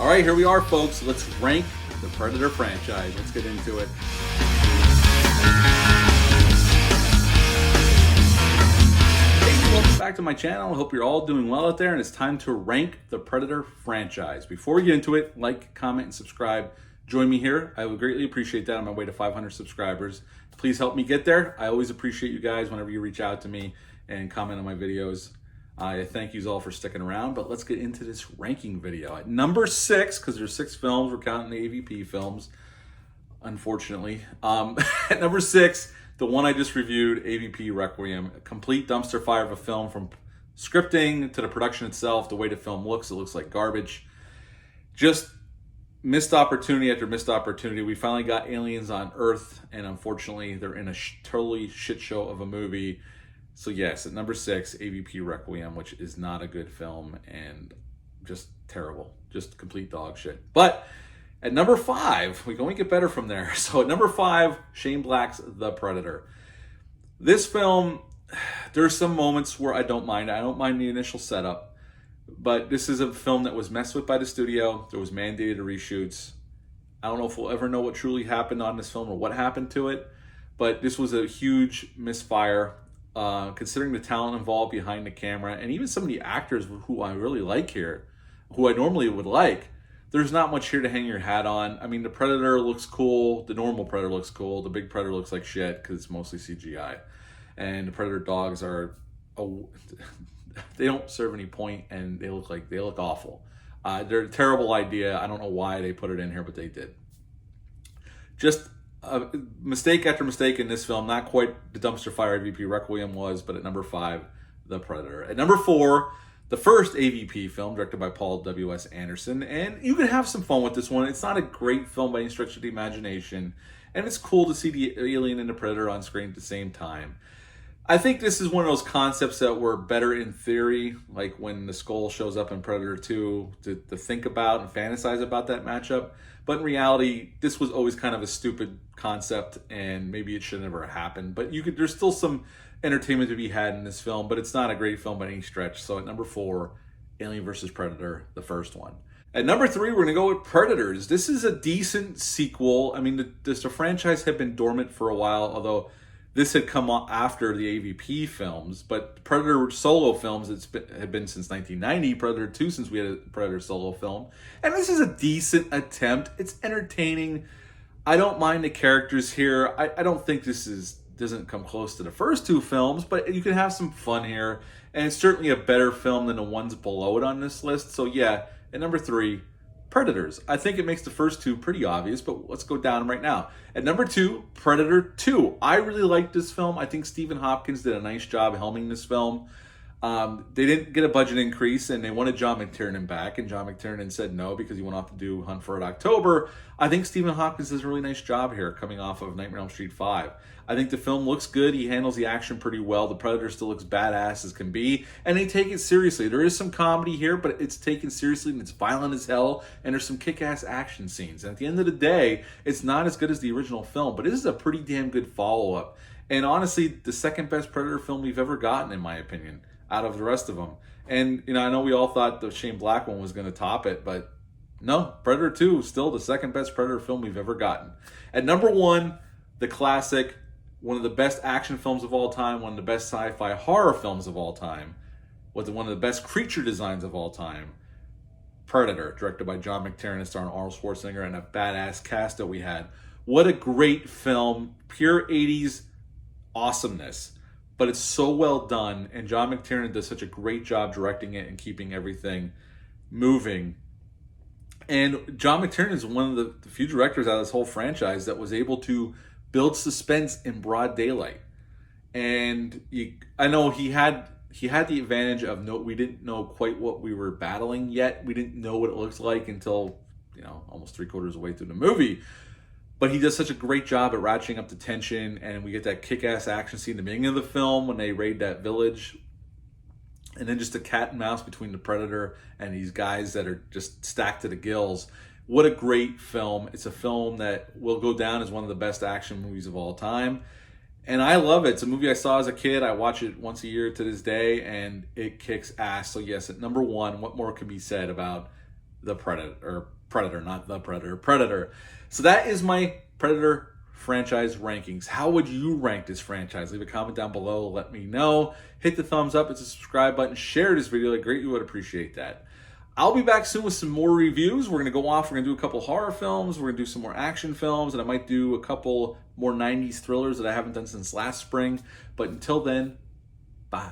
All right, here we are, folks. Let's rank the Predator franchise. Let's get into it. Hey, welcome back to my channel. I hope you're all doing well out there, and it's time to rank the Predator franchise. Before we get into it, like, comment, and subscribe. Join me here. I would greatly appreciate that on my way to 500 subscribers. Please help me get there. I always appreciate you guys whenever you reach out to me and comment on my videos. I thank you all for sticking around, but let's get into this ranking video. At number 6, because there's 6 films, we're counting the AVP films, unfortunately. At number 6, the one I just reviewed, AVP Requiem, a complete dumpster fire of a film, from scripting to the production itself, the way the film looks, it looks like garbage. Just missed opportunity after missed opportunity. We finally got aliens on Earth, and unfortunately, they're in a totally shit show of a movie. So yes, at number 6, AVP Requiem, which is not a good film and just terrible, just complete dog shit. But at number 5, we can only get better from there. So at number 5, Shane Black's The Predator. This film, there's some moments where I don't mind. I don't mind the initial setup, but this is a film that was messed with by the studio. There was mandated reshoots. I don't know if we'll ever know what truly happened on this film or what happened to it, but this was a huge misfire. Considering the talent involved behind the camera, and even some of the actors who I really like here, who I normally would like, there's not much here to hang your hat on. I mean, the Predator looks cool, the normal Predator looks cool, the big Predator looks like shit because it's mostly CGI, and the Predator dogs are, they don't serve any point, and they look awful. They're a terrible idea. I don't know why they put it in here, but they did. Just mistake after mistake in this film. Not quite the dumpster fire AVP Requiem was, but at number 5, The Predator. At number 4, the first AVP film, directed by Paul W.S. Anderson. And you can have some fun with this one. It's not a great film by any stretch of the imagination. And it's cool to see the alien and the Predator on screen at the same time. I think this is one of those concepts that were better in theory, like when the skull shows up in Predator 2, to think about and fantasize about that matchup. But in reality, this was always kind of a stupid concept, and maybe it should never happen. But there's still some entertainment to be had in this film, but it's not a great film by any stretch. So at number 4, Alien vs. Predator, the first one. At number 3, we're going to go with Predators. This is a decent sequel. I mean, the franchise had been dormant for a while, although this had come after the AVP films, but Predator solo films had been since 1990, Predator 2 since we had a Predator solo film. And this is a decent attempt. It's entertaining. I don't mind the characters here. I don't think this doesn't come close to the first 2 films, but you can have some fun here. And it's certainly a better film than the ones below it on this list. So yeah, at number 3, Predators. I think it makes the first 2 pretty obvious, but let's go down right now. At number 2, Predator 2. I really like this film. I think Stephen Hopkins did a nice job helming this film. They didn't get a budget increase, and they wanted John McTiernan back, and John McTiernan said no because he went off to do Hunt for Red October. I think Stephen Hopkins does a really nice job here, coming off of Nightmare on Elm Street 5. I think the film looks good. He handles the action pretty well. The Predator still looks badass as can be, and they take it seriously. There is some comedy here, but it's taken seriously, and it's violent as hell, and there's some kick-ass action scenes. And at the end of the day, it's not as good as the original film, but it is a pretty damn good follow-up. And honestly, the second best Predator film we've ever gotten, in my opinion, out of the rest of them. And I know we all thought the Shane Black one was going to top it, but no, Predator 2 is still the second best Predator film we've ever gotten. At number 1, the classic, one of the best action films of all time, one of the best sci-fi horror films of all time, one of the best creature designs of all time, Predator, directed by John McTiernan, starring Arnold Schwarzenegger, and a badass cast that we had. What a great film, pure 80s awesomeness. But it's so well done, and John McTiernan does such a great job directing it and keeping everything moving. And John McTiernan is one of the few directors out of this whole franchise that was able to build suspense in broad daylight. And I know he had the advantage of we didn't know quite what we were battling yet. We didn't know what it looks like until almost 3/4 of the way through the movie. But he does such a great job at ratcheting up the tension, and we get that kick-ass action scene at the beginning of the film when they raid that village. And then just a cat and mouse between the Predator and these guys that are just stacked to the gills. What a great film. It's a film that will go down as one of the best action movies of all time. And I love it. It's a movie I saw as a kid. I watch it once a year to this day, and it kicks ass. So yes, at number 1, what more could be said about the Predator, not the Predator, Predator. So that is my Predator franchise rankings. How would you rank this franchise? Leave a comment down below. Let me know. Hit the thumbs up. It's a subscribe button. Share this video. I greatly would appreciate that. I'll be back soon with some more reviews. We're going to go off. We're going to do a couple horror films. We're going to do some more action films. And I might do a couple more 90s thrillers that I haven't done since last spring. But until then, bye.